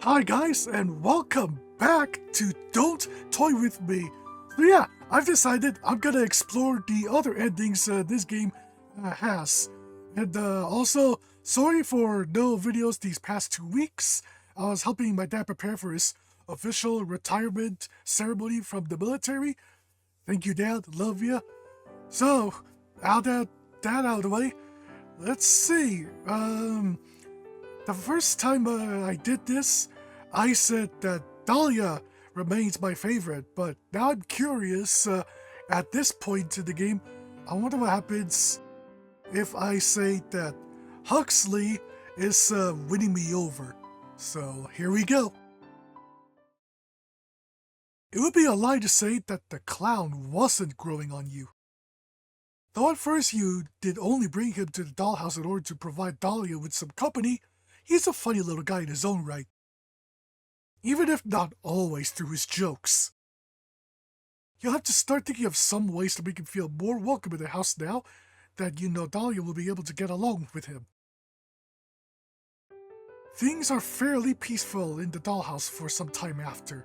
Hi guys, and welcome back to Don't Toy With Me. So yeah, I've decided I'm gonna explore the other endings this game has. And also, sorry for no videos these past 2 weeks. I was helping my dad prepare for his official retirement ceremony from the military. Thank you, Dad. Love ya. So, now that out of the way, let's see. The first time I did this, I said that Dahlia remains my favorite, but now I'm curious, at this point in the game, I wonder what happens if I say that Huxley is winning me over. So here we go. It would be a lie to say that the clown wasn't growing on you. Though at first you did only bring him to the dollhouse in order to provide Dahlia with some company, he's a funny little guy in his own right. Even if not always through his jokes. You'll have to start thinking of some ways to make him feel more welcome in the house now that you know Dahlia will be able to get along with him. Things are fairly peaceful in the dollhouse for some time after.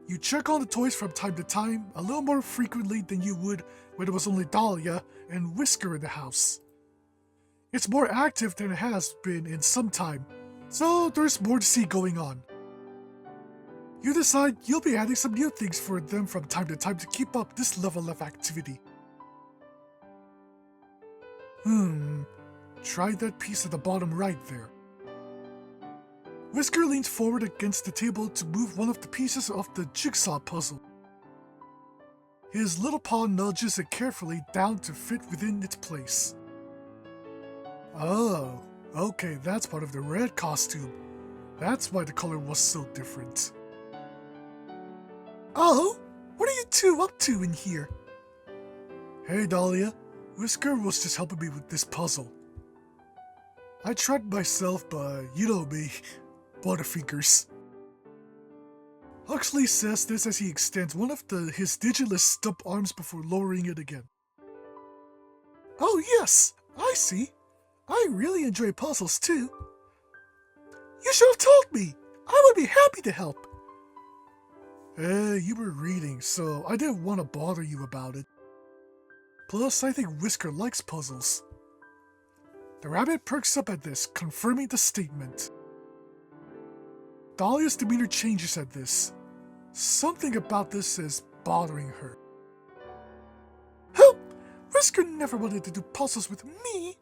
You check on the toys from time to time, a little more frequently than you would when it was only Dahlia and Whisker in the house. It's more active than it has been in some time, so there's more to see going on. You decide you'll be adding some new things for them from time to time to keep up this level of activity. Try that piece at the bottom right there. Whisker leans forward against the table to move one of the pieces of the jigsaw puzzle. His little paw nudges it carefully down to fit within its place. Oh, okay, that's part of the red costume. That's why the color was so different. Oh, what are you two up to in here? Hey Dahlia, Whisker was just helping me with this puzzle. I tried myself, but you know me, butterfingers. Huxley says this as he extends one of his digiless stump arms before lowering it again. Oh yes, I see. I really enjoy puzzles too. You should have told me. I would be happy to help. You were reading, so I didn't want to bother you about it. Plus, I think Whisker likes puzzles. The rabbit perks up at this, confirming the statement. Dahlia's demeanor changes at this. Something about this is bothering her. Help! Whisker never wanted to do puzzles with me.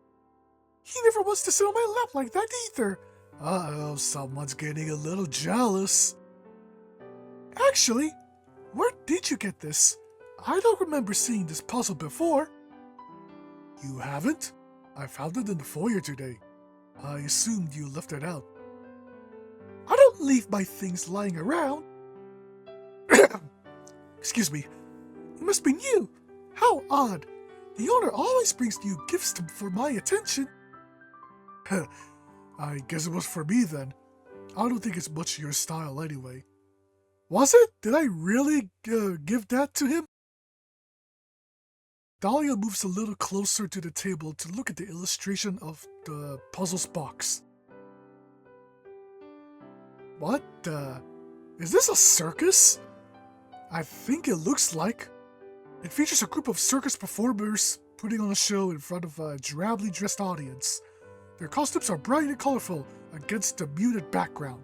He never wants to sit on my lap like that either. Uh-oh, someone's getting a little jealous. Actually, where did you get this? I don't remember seeing this puzzle before. You haven't? I found it in the foyer today. I assumed you left it out. I don't leave my things lying around. Excuse me. It must be new. How odd. The owner always brings new gifts for my attention. I guess it was for me then. I don't think it's much your style anyway. Was it? Did I really give that to him? Dahlia moves a little closer to the table to look at the illustration of the puzzle's box. What? Is this a circus? I think it looks like. It features a group of circus performers putting on a show in front of a drably dressed audience. Their costumes are bright and colorful against a muted background.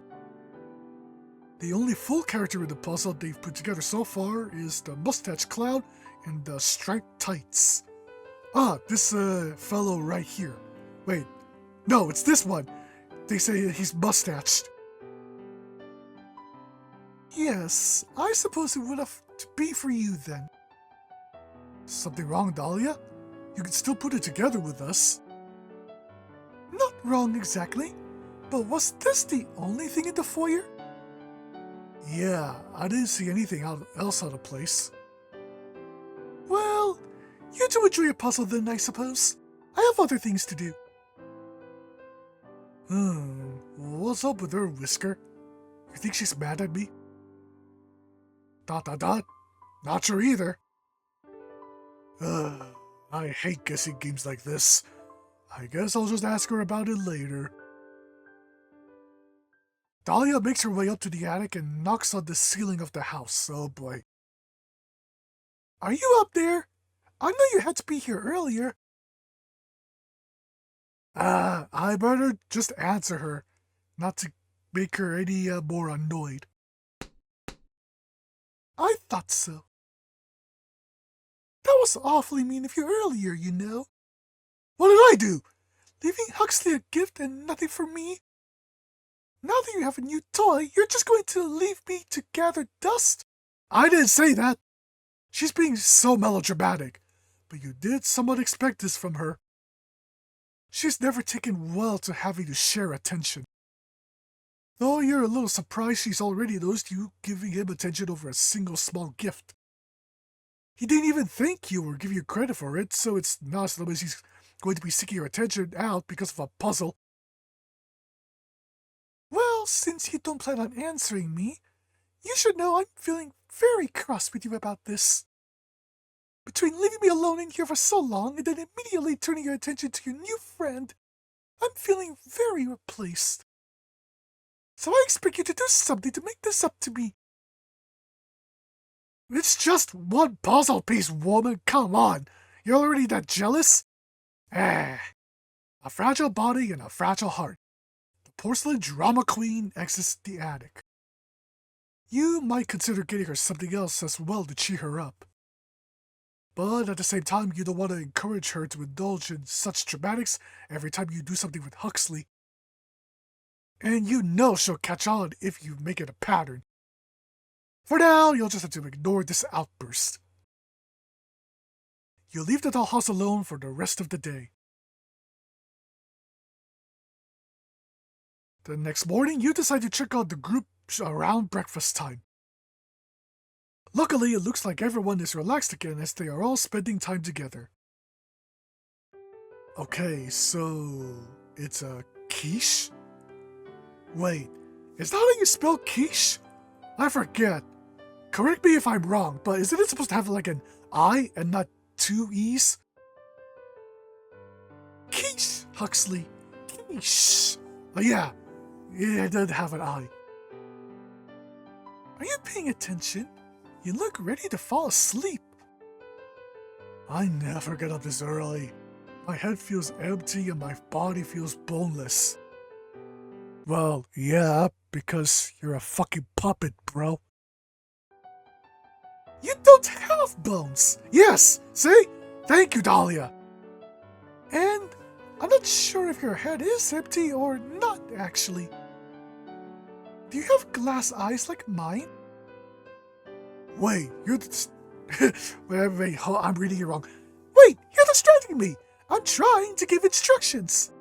The only full character in the puzzle they've put together so far is the mustache clown and the striped tights. Ah, this fellow right here. Wait, no, it's this one. They say he's mustached. Yes, I suppose it would have to be for you then. Something wrong, Dahlia? You can still put it together with us. Not wrong exactly, but was this the only thing in the foyer? Yeah, I didn't see anything else out of place. Well, you two enjoy your puzzle then, I suppose. I have other things to do. What's up with her, Whisker? You think she's mad at me? ... Not sure either. I hate guessing games like this. I guess I'll just ask her about it later. Dahlia makes her way up to the attic and knocks on the ceiling of the house. Oh boy. Are you up there? I know you had to be here earlier. I better just answer her, not to make her any more annoyed. I thought so. That was awfully mean of you earlier, you know. What did I do? Leaving Huxley a gift and nothing for me? Now that you have a new toy, you're just going to leave me to gather dust? I didn't say that. She's being so melodramatic, but you did somewhat expect this from her. She's never taken well to having to share attention. Though you're a little surprised she's already noticed you giving him attention over a single small gift. He didn't even thank you or give you credit for it, so it's not as though he's going to be seeking your attention out because of a puzzle. Well, since you don't plan on answering me, you should know I'm feeling very cross with you about this. Between leaving me alone in here for so long and then immediately turning your attention to your new friend, I'm feeling very replaced. So I expect you to do something to make this up to me. It's just one puzzle piece, woman. Come on. You're already that jealous? A fragile body and a fragile heart. The porcelain drama queen exits the attic. You might consider getting her something else as well to cheer her up. But at the same time, you don't want to encourage her to indulge in such dramatics every time you do something with Huxley. And you know she'll catch on if you make it a pattern. For now, you'll just have to ignore this outburst. You leave the dollhouse alone for the rest of the day. The next morning, you decide to check out the group around breakfast time. Luckily, it looks like everyone is relaxed again as they are all spending time together. Okay, so it's a quiche? Wait, is that how you spell quiche? I forget. Correct me if I'm wrong, but isn't it supposed to have like an I and not two E's? Quiche, Huxley. Quiche. Oh yeah, it did have an I. Are you paying attention? You look ready to fall asleep. I never get up this early. My head feels empty and my body feels boneless. Well, yeah, because you're a fucking puppet, bro. You don't have bones! Yes, see? Thank you, Dahlia. And I'm not sure if your head is empty or not, actually. Do you have glass eyes like mine? Wait, you're wait, I'm reading it wrong. Wait, you're distracting me! I'm trying to give instructions!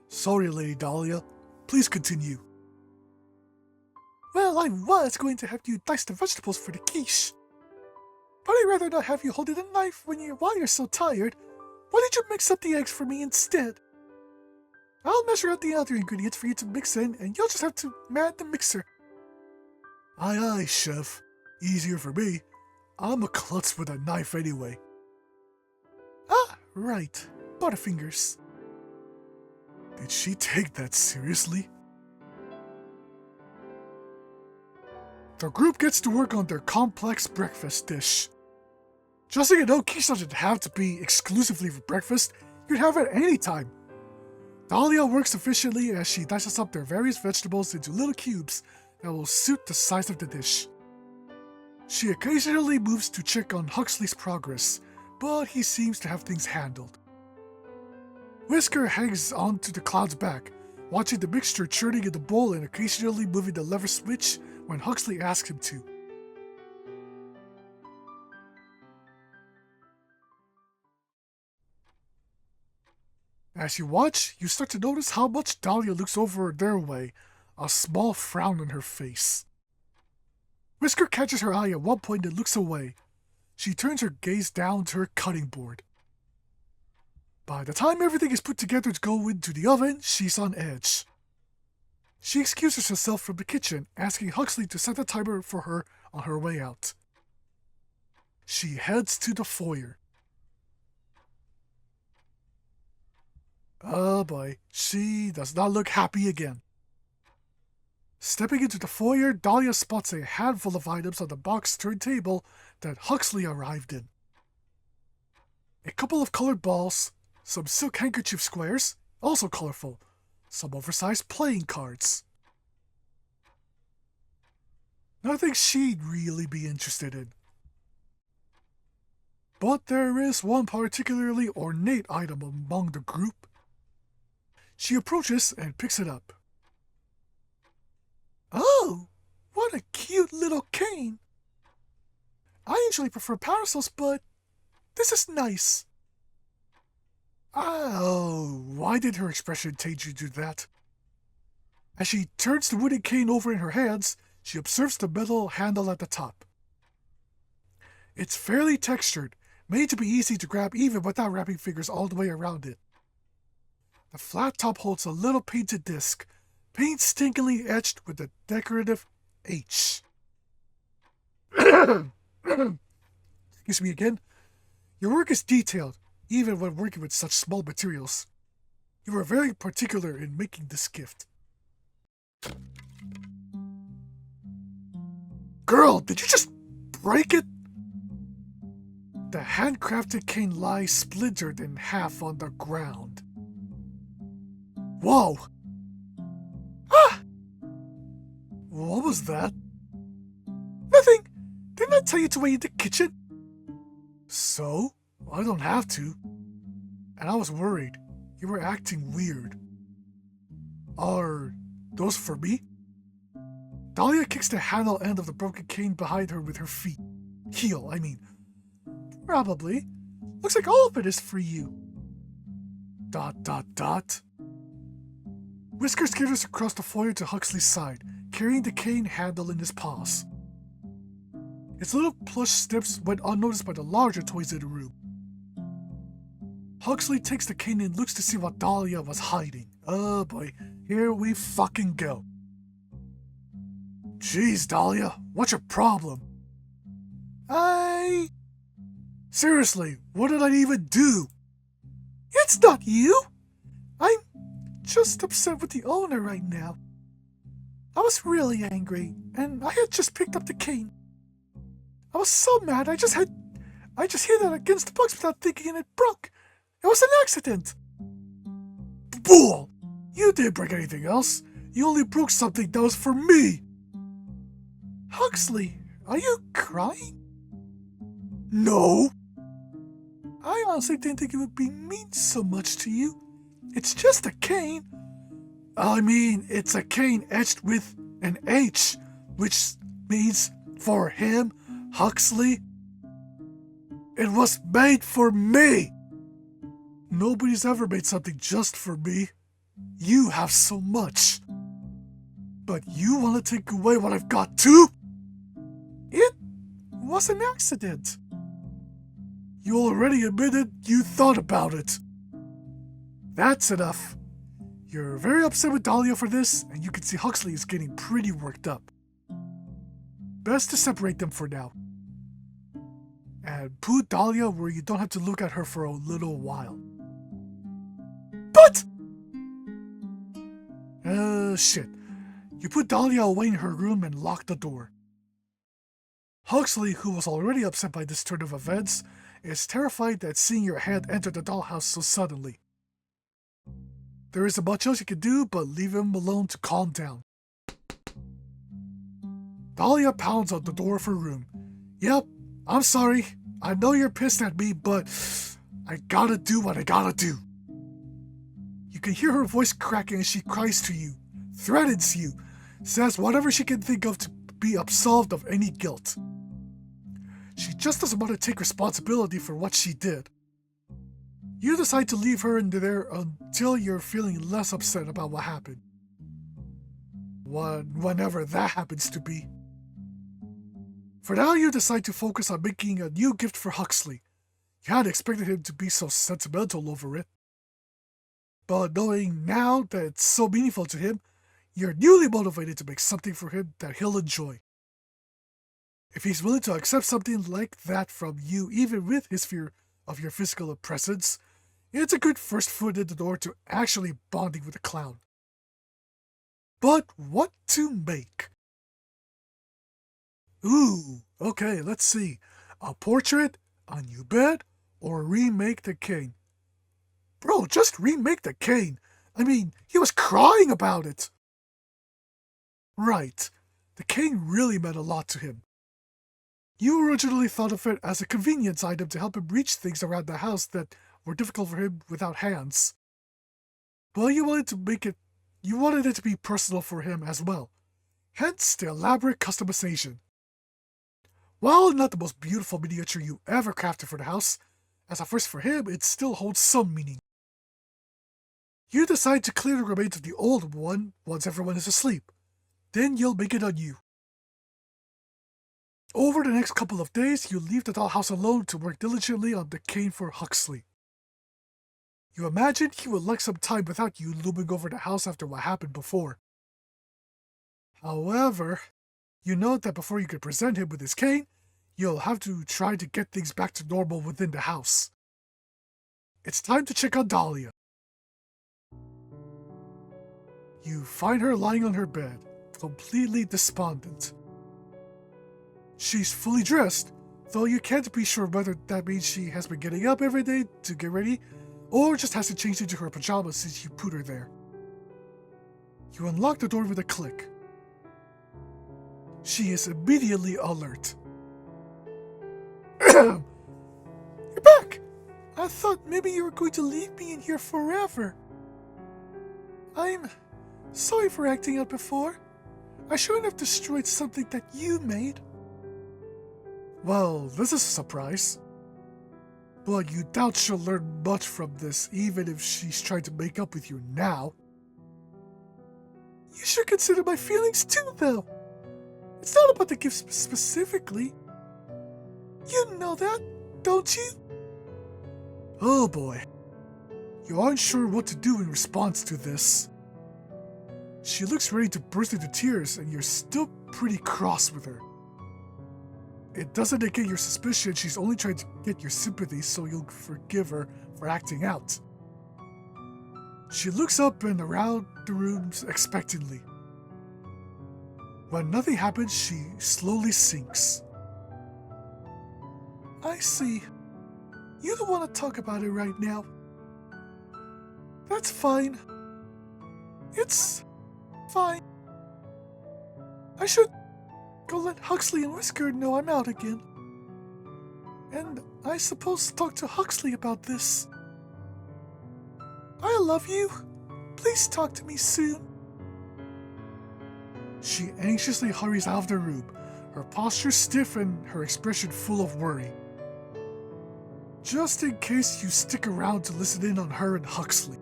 Sorry, Lady Dahlia. Please continue. Well, I was going to have you dice the vegetables for the quiche. But I'd rather not have you holding a knife while you're so tired. Why don't you mix up the eggs for me instead? I'll measure out the other ingredients for you to mix in, and you'll just have to man the mixer. Aye aye, chef. Easier for me. I'm a klutz with a knife anyway. Ah, right. Butterfingers. Did she take that seriously? The group gets to work on their complex breakfast dish. Just so you know, quiche doesn't have to be exclusively for breakfast. You can have it any time. Dahlia works efficiently as she dices up their various vegetables into little cubes that will suit the size of the dish. She occasionally moves to check on Huxley's progress, but he seems to have things handled. Whisker hangs onto the cloud's back, watching the mixture churning in the bowl and occasionally moving the lever switch when Huxley asks him to. As you watch, you start to notice how much Dahlia looks over their way, a small frown on her face. Whisker catches her eye at one point and looks away. She turns her gaze down to her cutting board. By the time everything is put together to go into the oven, she's on edge. She excuses herself from the kitchen, asking Huxley to set a timer for her on her way out. She heads to the foyer. Oh boy, she does not look happy again. Stepping into the foyer, Dahlia spots a handful of items on the box-turned table that Huxley arrived in. A couple of colored balls, some silk handkerchief squares, also colorful, some oversized playing cards. Nothing she'd really be interested in. But there is one particularly ornate item among the group. She approaches and picks it up. Oh, what a cute little cane! I usually prefer parasols, but this is nice. Oh, why did her expression change into that? As she turns the wooden cane over in her hands, she observes the metal handle at the top. It's fairly textured, made to be easy to grab even without wrapping fingers all the way around it. The flat top holds a little painted disc, painstakingly etched with a decorative H. Excuse me again. Your work is detailed, even when working with such small materials. You are very particular in making this gift. Girl, did you just break it? The handcrafted cane lies splintered in half on the ground. Whoa! Ah! What was that? Nothing! Didn't I tell you to wait in the kitchen? So? I don't have to. And I was worried. You were acting weird. Are those for me? Dahlia kicks the handle end of the broken cane behind her with her feet. Heel, I mean. Probably. Looks like all of it is for you. ... Whiskers skitters across the foyer to Huxley's side, carrying the cane handle in his paws. Its little plush snips went unnoticed by the larger toys in the room. Huxley takes the cane and looks to see what Dahlia was hiding. Oh boy, here we fucking go. Jeez, Dahlia, what's your problem? Seriously, what did I even do? It's not you! I'm just upset with the owner right now. I was really angry, and I had just picked up the cane. I was so mad, I just hit it against the box without thinking and it broke. It was an accident. Bull! You didn't break anything else. You only broke something that was for me. Huxley, are you crying? No. I honestly didn't think it would be mean so much to you. It's just a cane. I mean, it's a cane etched with an H, which means for him, Huxley. It was made for me. Nobody's ever made something just for me. You have so much. But you want to take away what I've got too? It was an accident. You already admitted you thought about it. That's enough. You're very upset with Dahlia for this, and you can see Huxley is getting pretty worked up. Best to separate them for now. And put Dahlia where you don't have to look at her for a little while. But! Shit. You put Dahlia away in her room and lock the door. Huxley, who was already upset by this turn of events, is terrified at seeing your hand enter the dollhouse so suddenly. There isn't much else you can do but leave him alone to calm down. Dahlia pounds on the door of her room. Yep, I'm sorry. I know you're pissed at me, but I gotta do what I gotta do. You can hear her voice cracking as she cries to you, threatens you, says whatever she can think of to be absolved of any guilt. She just doesn't want to take responsibility for what she did. You decide to leave her in there until you're feeling less upset about what happened. Whenever that happens to be. For now, you decide to focus on making a new gift for Huxley. You hadn't expected him to be so sentimental over it. But knowing now that it's so meaningful to him, you're newly motivated to make something for him that he'll enjoy. If he's willing to accept something like that from you, even with his fear of your physical presence, it's a good first foot in the door to actually bonding with a clown. but what to make? Ooh, okay, let's see. A portrait, a new bed, or remake the cane? Bro, just remake the cane. I mean, he was crying about it. Right. The cane really meant a lot to him. You originally thought of it as a convenience item to help him reach things around the house that were difficult for him without hands. But you wanted it to be personal for him as well. Hence the elaborate customization. While not the most beautiful miniature you ever crafted for the house, as a first for him, it still holds some meaning. You decide to clear the remains of the old one once everyone is asleep. Then you'll make it on you. Over the next couple of days, you leave the dollhouse alone to work diligently on the cane for Huxley. You imagine he would like some time without you looming over the house after what happened before. However, you know that before you can present him with his cane, you'll have to try to get things back to normal within the house. It's time to check on Dahlia. You find her lying on her bed, completely despondent. She's fully dressed, though you can't be sure whether that means she has been getting up every day to get ready, or just hasn't changed into her pajamas since you put her there. You unlock the door with a click. She is immediately alert. You're back! I thought maybe you were going to leave me in here forever. I'm sorry for acting out before. I shouldn't have destroyed something that you made. Well, this is a surprise. But you doubt she'll learn much from this, even if she's trying to make up with you now. You should consider my feelings too, though. It's not about the gift specifically. You know that, don't you? Oh boy. You aren't sure what to do in response to this. She looks ready to burst into tears, and you're still pretty cross with her. It doesn't negate your suspicion she's only trying to get your sympathy so you'll forgive her for acting out. She looks up and around the rooms expectantly. When nothing happens, she slowly sinks. I see. You don't want to talk about it right now. That's fine. It's fine. I should go let Huxley and Whisker know I'm out again. And I suppose talk to Huxley about this. I love you. Please talk to me soon. She anxiously hurries out of the room, her posture stiff and her expression full of worry. Just in case you stick around to listen in on her and Huxley.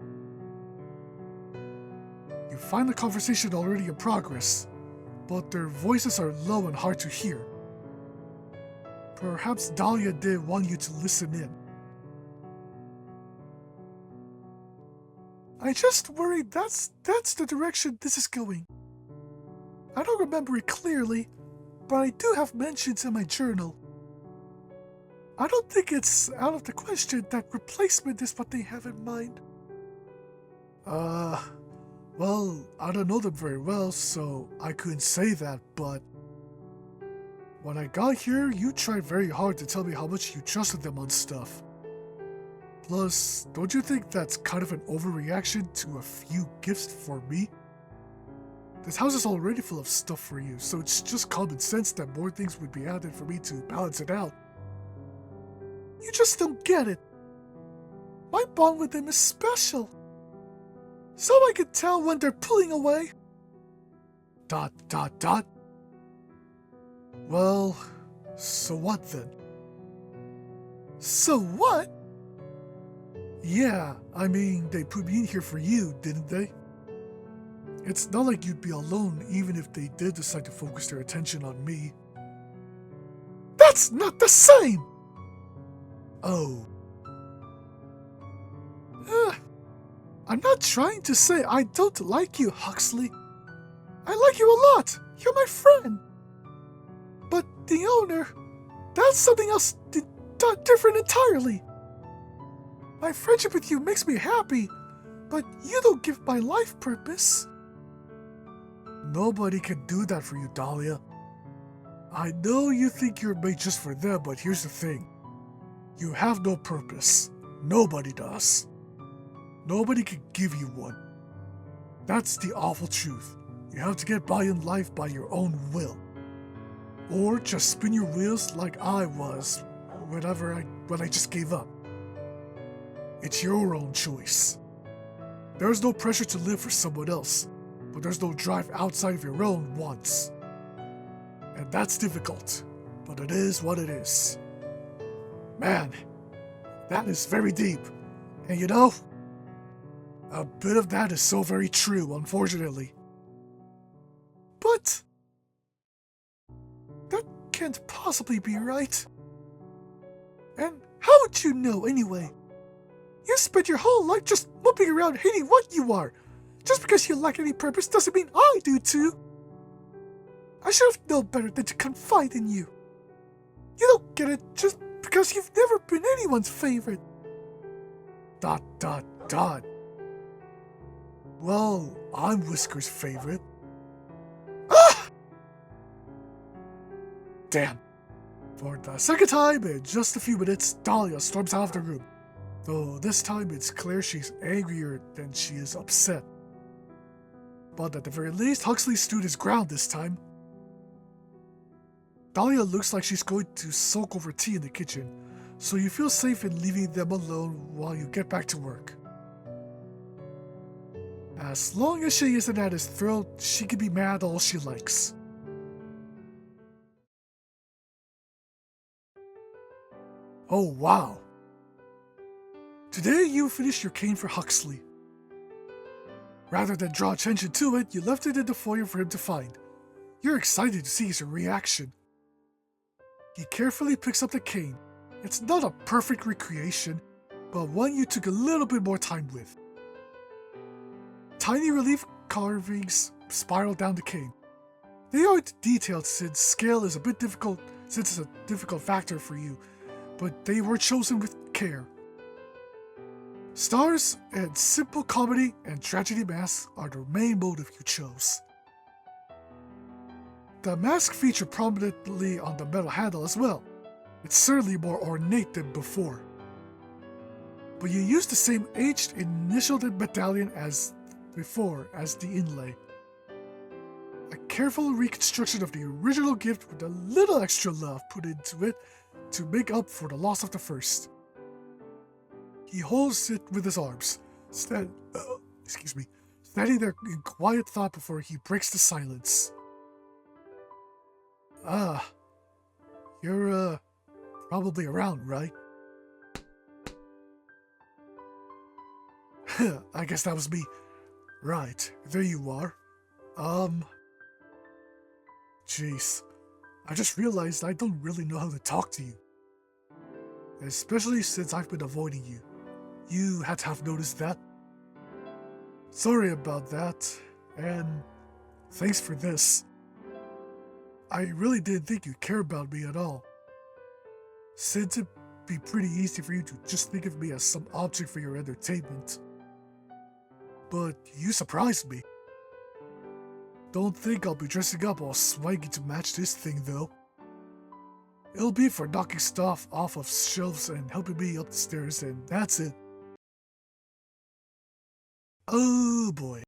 You find the conversation already in progress, but their voices are low and hard to hear. Perhaps Dahlia did want you to listen in. I just worry that's the direction this is going. I don't remember it clearly, but I do have mentions in my journal. I don't think it's out of the question that replacement is what they have in mind. Well, I don't know them very well, so I couldn't say that, but when I got here, you tried very hard to tell me how much you trusted them on stuff. Plus, don't you think that's kind of an overreaction to a few gifts for me? This house is already full of stuff for you, so it's just common sense that more things would be added for me to balance it out. You just don't get it. My bond with them is special. So I can tell when they're pulling away. ... Well, so what then? So what? Yeah, I mean, they put me in here for you, didn't they? It's not like you'd be alone even if they did decide to focus their attention on me. That's not the same! Oh. I'm not trying to say I don't like you, Huxley. I like you a lot. You're my friend. But the owner, that's something else different entirely. My friendship with you makes me happy, but you don't give my life purpose. Nobody can do that for you, Dahlia. I know you think you're made just for them, but here's the thing. You have no purpose. Nobody does. Nobody can give you one. That's the awful truth. You have to get by in life by your own will. Or just spin your wheels like I was when I just gave up. It's your own choice. There's no pressure to live for someone else, but there's no drive outside of your own wants. And that's difficult, but it is what it is. Man, that is very deep. And you know, a bit of that is so very true, unfortunately. But that can't possibly be right. And how would you know anyway? You spent your whole life just moping around hating what you are. Just because you lack any purpose doesn't mean I do too. I should have known better than to confide in you. You don't get it just because you've never been anyone's favorite. ... Well, I'm Whisker's favorite. Ah! Damn. For the second time in just a few minutes, Dahlia storms out of the room. Though this time it's clear she's angrier than she is upset. But at the very least, Huxley stood his ground this time. Dahlia looks like she's going to soak over tea in the kitchen, so you feel safe in leaving them alone while you get back to work. As long as she isn't at his throat, she can be mad all she likes. Oh wow. Today you finished your cane for Huxley. Rather than draw attention to it, you left it in the foyer for him to find. You're excited to see his reaction. He carefully picks up the cane. It's not a perfect recreation, but one you took a little bit more time with. Tiny relief carvings spiral down the cane. They aren't detailed since scale is a bit difficult, since it's a difficult factor for you, but they were chosen with care. Stars and simple comedy and tragedy masks are the main motive you chose. The mask featured prominently on the metal handle as well. It's certainly more ornate than before. But you used the same aged initialed medallion as before as the inlay. A careful reconstruction of the original gift with a little extra love put into it to make up for the loss of the first. He holds it with his arms, standing there in quiet thought before he breaks the silence. Ah, you're, probably around, right? I guess that was me. Right, there you are. Jeez. I just realized I don't really know how to talk to you. Especially since I've been avoiding you. You had to have noticed that. Sorry about that, and thanks for this. I really didn't think you'd care about me at all. Since it'd be pretty easy for you to just think of me as some object for your entertainment. But you surprised me. Don't think I'll be dressing up all swanky to match this thing though. It'll be for knocking stuff off of shelves and helping me up the stairs, and that's it. Oh boy.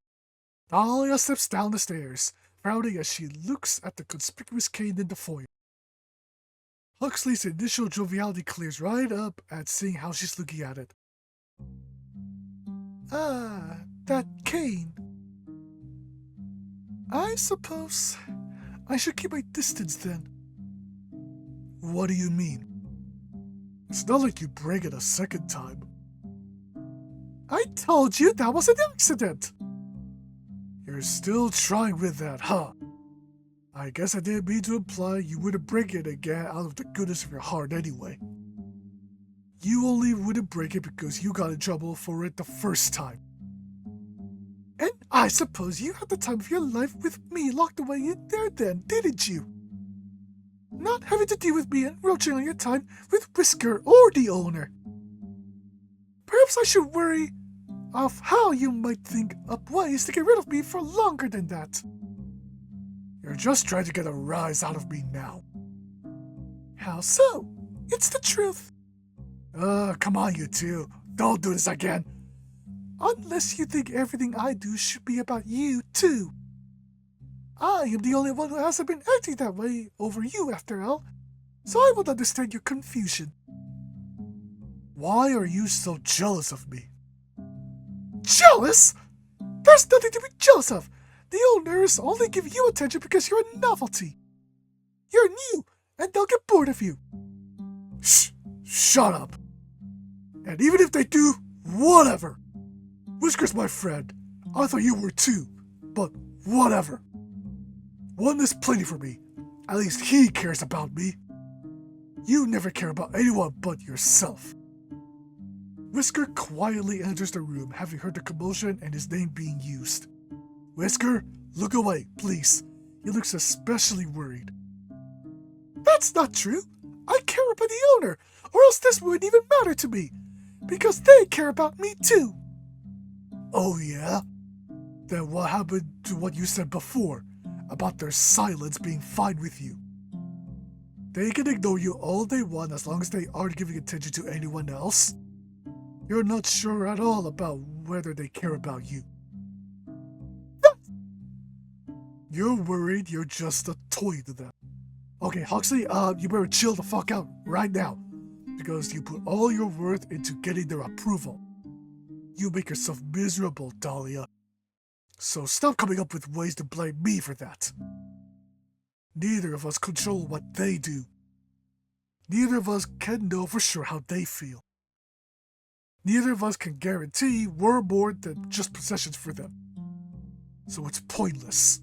Dahlia steps down the stairs, frowning as she looks at the conspicuous cane in the foyer. Huxley's initial joviality clears right up at seeing how she's looking at it. Ah, that cane. I suppose I should keep my distance then. What do you mean? It's not like you break it a second time. I told you that was an accident! You're still trying with that, huh? I guess I didn't mean to imply you wouldn't break it again out of the goodness of your heart anyway. You only wouldn't break it because you got in trouble for it the first time. And I suppose you had the time of your life with me locked away in there then, didn't you? Not having to deal with me encroaching on your time with Whisker or the owner. Perhaps I should worry of how you might think up ways to get rid of me for longer than that. You're just trying to get a rise out of me now. How so? It's the truth. Come on, you two. Don't do this again. Unless you think everything I do should be about you, too. I am the only one who hasn't been acting that way over you, after all, so I will understand your confusion. Why are you so jealous of me? Jealous? There's nothing to be jealous of. The owners only give you attention because you're a novelty. You're new, and they'll get bored of you. Shut up. And even if they do, whatever. Whisker's my friend. I thought you were too, but whatever. One is plenty for me. At least he cares about me. You never care about anyone but yourself. Whisker quietly enters the room, having heard the commotion and his name being used. Whisker, look away, please. He looks especially worried. That's not true. I care about the owner, or else this wouldn't even matter to me. Because they care about me too. Oh yeah? Then what happened to what you said before, about their silence being fine with you? They can ignore you all they want as long as they aren't giving attention to anyone else. You're not sure at all about whether they care about you. You're worried you're just a toy to them. Okay, Huxley, you better chill the fuck out right now. Because you put all your worth into getting their approval. You make yourself miserable, Dahlia. So stop coming up with ways to blame me for that. Neither of us control what they do. Neither of us can know for sure how they feel. Neither of us can guarantee we're more than just possessions for them. So it's pointless.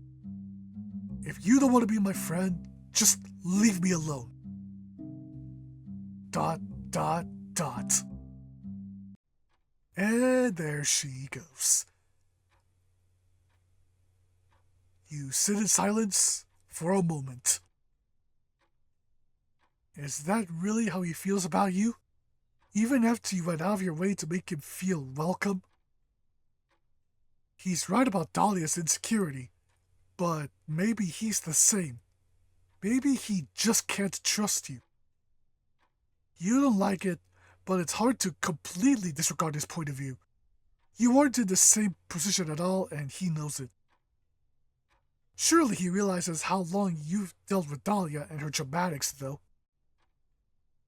If you don't want to be my friend, just leave me alone. ... And there she goes. You sit in silence for a moment. Is that really how he feels about you? Even after you went out of your way to make him feel welcome? He's right about Dahlia's insecurity, but maybe he's the same. Maybe he just can't trust you. You don't like it, but it's hard to completely disregard his point of view. You aren't in the same position at all, and he knows it. Surely he realizes how long you've dealt with Dahlia and her dramatics, though.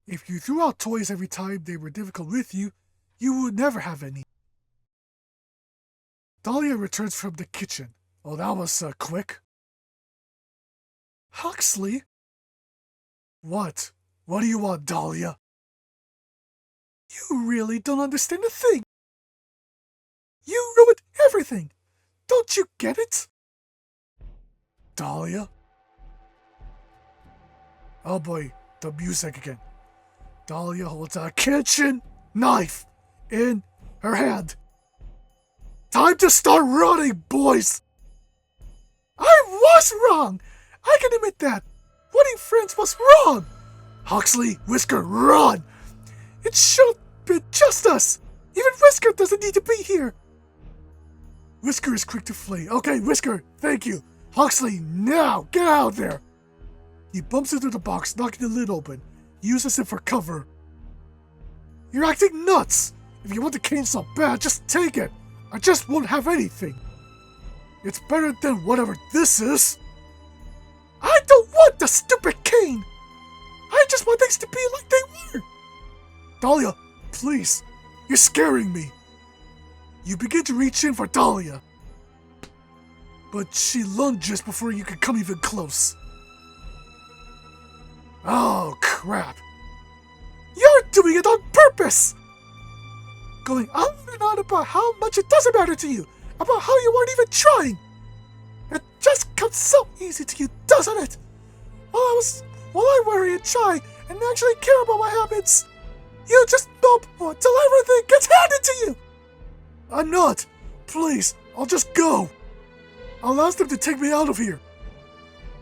If you threw out toys every time they were difficult with you, you would never have any. Dahlia returns from the kitchen. Oh, that was quick. Huxley? What? What do you want, Dahlia? You really don't understand a thing. You ruined everything. Don't you get it? Dahlia? Oh boy, the music again. Dahlia holds a kitchen knife in her hand. Time to start running, boys! I was wrong! I can admit that. Wanting friends was wrong! Huxley, Whisker, run! It should have been just us! Even Whisker doesn't need to be here! Whisker is quick to flee. Okay, Whisker, thank you. Huxley, now! Get out there! He bumps into the box, knocking the lid open. He uses it for cover. You're acting nuts! If you want the cane so bad, just take it! I just won't have anything! It's better than whatever this is! I don't want the stupid cane! I just want things to be like they were! Dahlia, please! You're scaring me! You begin to reach in for Dahlia. But she lunges before you can come even close. Oh, crap. You're doing it on purpose! Going on and on about how much it doesn't matter to you, about how you weren't even trying. It just comes so easy to you, doesn't it? While I worry and try and actually care about what happens, you just mope until everything gets handed to you. I'm not. Please, I'll just go. I'll ask them to take me out of here.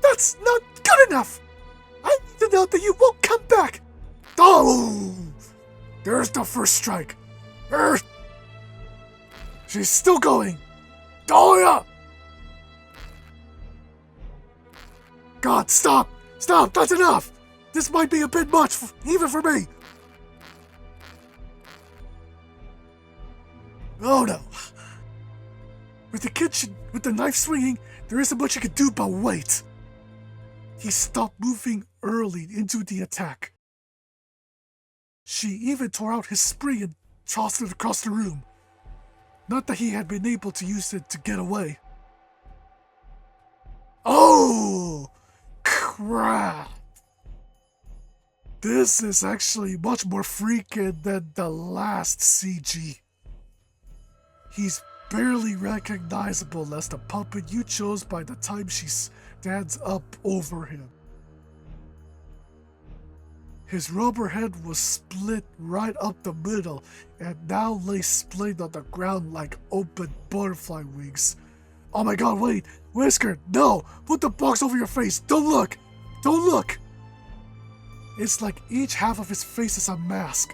That's not good enough. I need to know that you won't come back. Oh, there's the first strike. She's still going. Dahlia! God, stop! Stop! That's enough! This might be a bit much, even for me! Oh no. With the knife swinging, there isn't much you can do but wait. He stopped moving early into the attack. She even tore out his spring and tossed it across the room. Not that he had been able to use it to get away. Oh! Crap! This is actually much more freaking than the last CG. He's barely recognizable as the puppet you chose by the time she stands up over him. His rubber head was split right up the middle and now lay splayed on the ground like open butterfly wings. Oh my god, wait! Whisker, no! Put the box over your face! Don't look! Don't look! It's like each half of his face is a mask,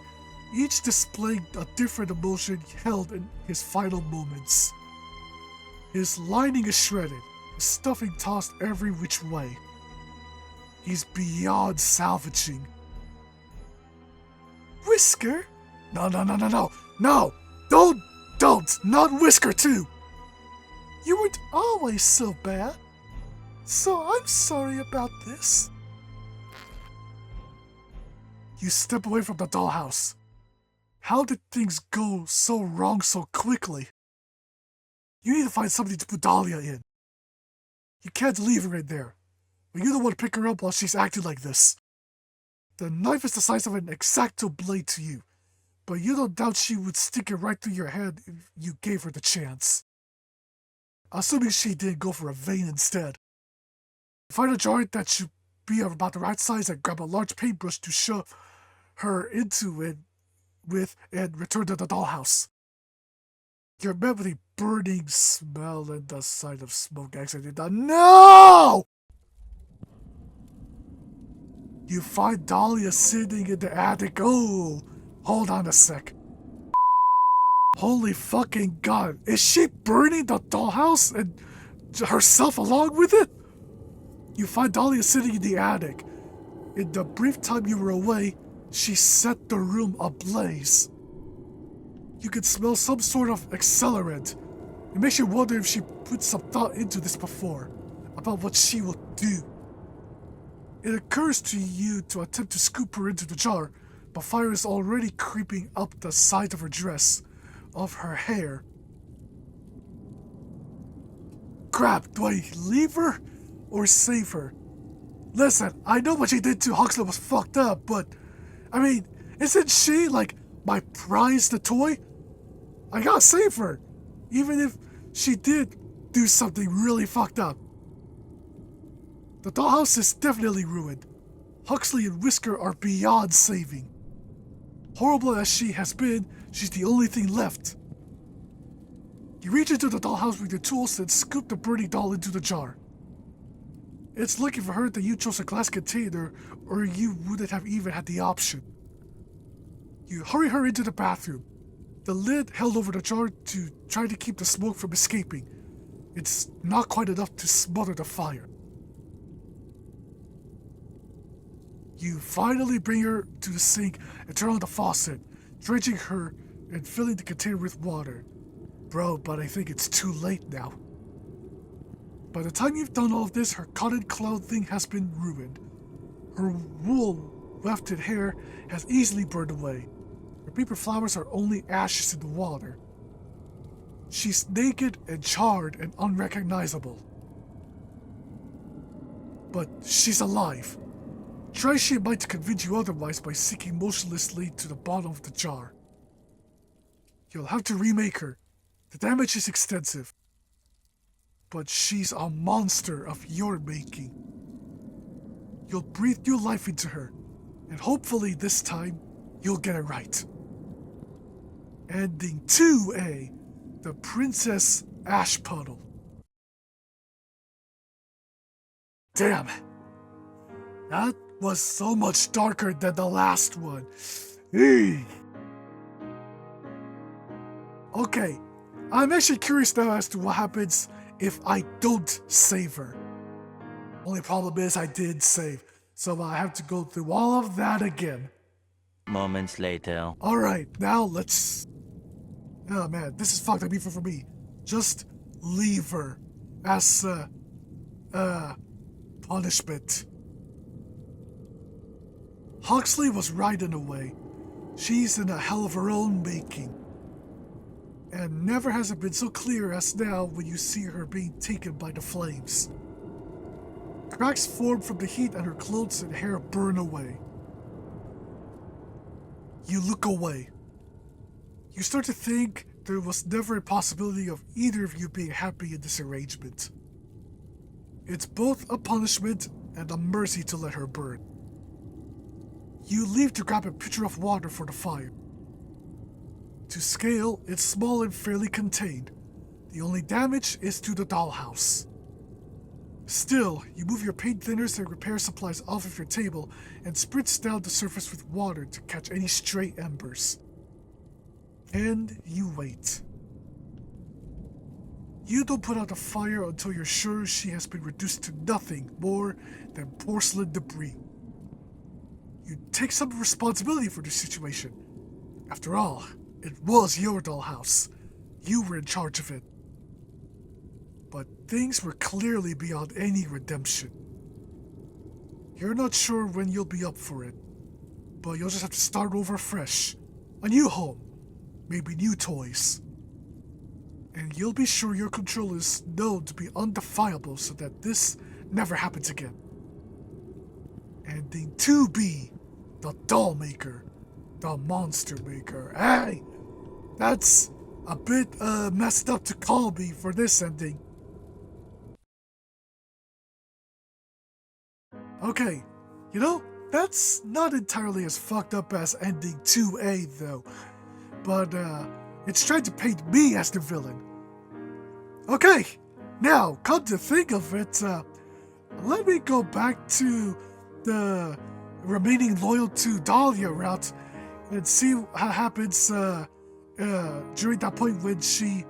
each displaying a different emotion held in his final moments. His lining is shredded, his stuffing tossed every which way. He's beyond salvaging. Whisker? No, don't, not Whisker too. You weren't always so bad, so I'm sorry about this. You step away from the dollhouse. How did things go so wrong so quickly? You need to find something to put Dahlia in. You can't leave her in there, but you don't want to pick her up while she's acting like this. The knife is the size of an X-Acto blade to you, but you don't doubt she would stick it right through your head if you gave her the chance. Assuming she didn't go for a vein instead. Find a jar that should be about the right size and grab a large paintbrush to shove her into it with and return to the dollhouse. You're met with a burning smell and the sight of smoke exiting the— No! You find Dahlia sitting in the attic. Oh, hold on a sec. Holy fucking god, is she burning the dollhouse and herself along with it? You find Dahlia sitting in the attic. In the brief time you were away, she set the room ablaze. You could smell some sort of accelerant. It makes you wonder if she put some thought into this before, about what she will do. It occurs to you to attempt to scoop her into the jar, but fire is already creeping up the side of her dress, of her hair. Crap, do I leave her or save her? Listen, I know what she did to Huxley was fucked up, but I mean, isn't she like my prized toy? I gotta save her, even if she did do something really fucked up. The dollhouse is definitely ruined. Huxley and Whisker are beyond saving. Horrible as she has been, she's the only thing left. You reach into the dollhouse with your tools and scoop the burning doll into the jar. It's lucky for her that you chose a glass container, or you wouldn't have even had the option. You hurry her into the bathroom. The lid held over the jar to try to keep the smoke from escaping. It's not quite enough to smother the fire. You finally bring her to the sink and turn on the faucet, drenching her and filling the container with water. Bro, but I think it's too late now. By the time you've done all of this, her cotton clothing has been ruined. Her wool wefted hair has easily burned away. Her paper flowers are only ashes in the water. She's naked and charred and unrecognizable. But she's alive. Try she might convince you otherwise by sinking motionlessly to the bottom of the jar. You'll have to remake her. The damage is extensive. But she's a monster of your making. You'll breathe new life into her, and hopefully this time, you'll get it right. Ending 2A, The Princess Ash Puddle. Damn. That was so much darker than the last one. Eey. Okay, I'm actually curious now as to what happens if I don't save her. Only problem is I did save, so I have to go through all of that again. Moments later. Alright, now let's... Oh man, this is fucked up even for me. Just leave her as, punishment. Huxley was right in a way. She's in a hell of her own making. And never has it been so clear as now when you see her being taken by the flames. Cracks form from the heat and her clothes and hair burn away. You look away. You start to think there was never a possibility of either of you being happy in this arrangement. It's both a punishment and a mercy to let her burn. You leave to grab a pitcher of water for the fire. To scale, it's small and fairly contained. The only damage is to the dollhouse. Still, you move your paint thinners and repair supplies off of your table and spritz down the surface with water to catch any stray embers. And you wait. You don't put out the fire until you're sure she has been reduced to nothing more than porcelain debris. You take some responsibility for the situation. After all, it was your dollhouse. You were in charge of it. But things were clearly beyond any redemption. You're not sure when you'll be up for it, but you'll just have to start over fresh. A new home, maybe new toys. And you'll be sure your control is known to be undefiable so that this never happens again. Ending 2B, the doll maker, the monster maker. Hey, that's a bit messed up to call me for this ending. Okay, you know, that's not entirely as fucked up as ending 2A though, but it's trying to paint me as the villain. Okay, now, come to think of it, let me go back to the remaining loyal to Dahlia route and see what happens during that point when she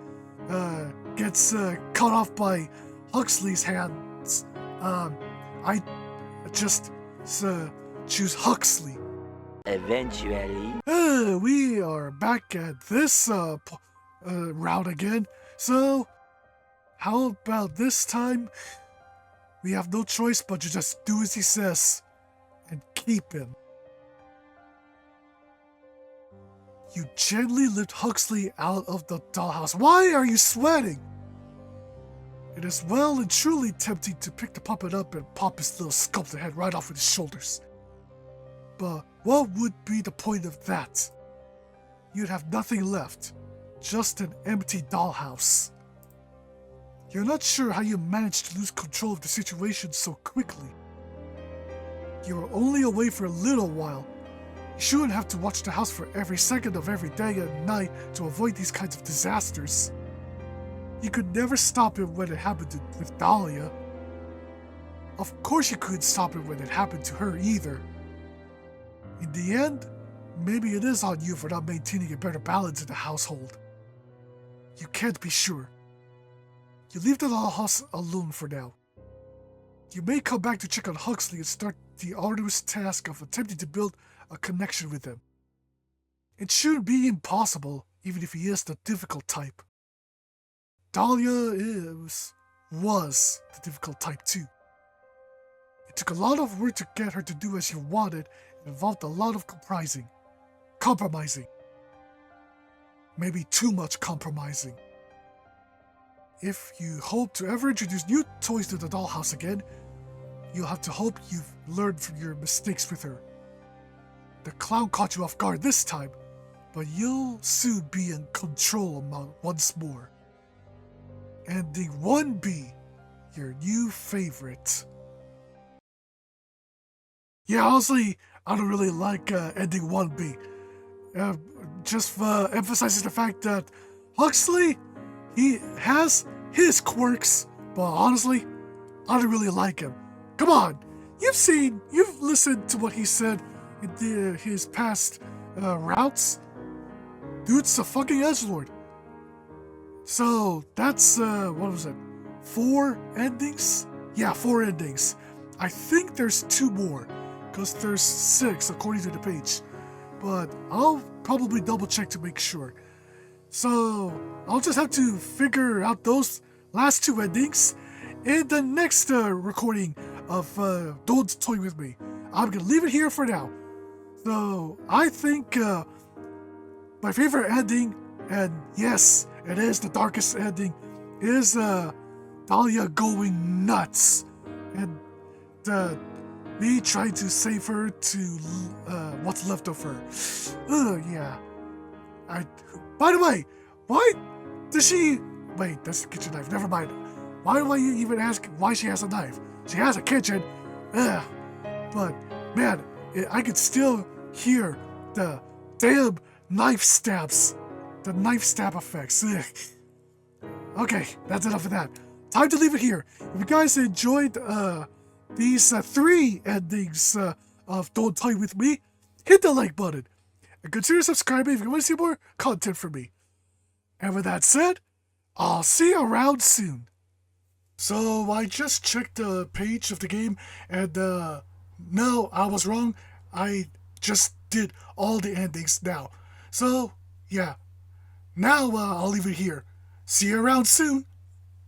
gets cut off by Huxley's hands. I just choose Huxley. Eventually. We are back at this route again, so how about this time we have no choice but to just do as he says and keep him. You gently lift Huxley out of the dollhouse. Why are you sweating? It is well and truly tempting to pick the puppet up and pop his little sculpted head right off with his shoulders. But what would be the point of that? You'd have nothing left, just an empty dollhouse. You're not sure how you managed to lose control of the situation so quickly. You were only away for a little while. You shouldn't have to watch the house for every second of every day and night to avoid these kinds of disasters. You could never stop it when it happened with Dahlia. Of course you couldn't stop it when it happened to her either. In the end, maybe it is on you for not maintaining a better balance in the household. You can't be sure. You leave the dollhouse alone for now. You may come back to check on Huxley and start the arduous task of attempting to build a connection with him. It shouldn't be impossible, even if he is the difficult type. Dahlia was the difficult type too. It took a lot of work to get her to do as you wanted and involved a lot of compromising. Maybe too much compromising. If you hope to ever introduce new toys to the dollhouse again, you'll have to hope you've learned from your mistakes with her. The clown caught you off guard this time, but you'll soon be in control once more. Ending 1B, your new favorite. Yeah, honestly, I don't really like ending 1B. Just emphasizes the fact that Huxley, he has his quirks, but honestly, I don't really like him. Come on, you've listened to what he said in his past routes. Dude's a fucking edgelord. So that's, what was it? 4 endings? Yeah, 4 endings. I think there's 2 more, because there's 6 according to the page. But I'll probably double check to make sure. So I'll just have to figure out those last 2 endings in the next recording of Don't Toy With Me. I'm gonna leave it here for now. So I think my favorite ending, and yes, it is the darkest ending, is Dahlia going nuts and me trying to save her to what's left of her. Yeah. By the way, why does she... Wait, that's the kitchen knife. Never mind. Why do I even ask why she has a knife? She has a kitchen. Ugh. But, man, I could still hear the damn knife stabs. The knife stab effects. Ugh. Okay, that's enough of that. Time to leave it here. If you guys enjoyed these 3 endings of Don't Toy With Me, hit the like button. And consider subscribing if you want to see more content from me. And with that said, I'll see you around soon. So I just checked the page of the game, and no, I was wrong. I just did all the endings now. So, yeah. Now I'll leave it here. See you around soon.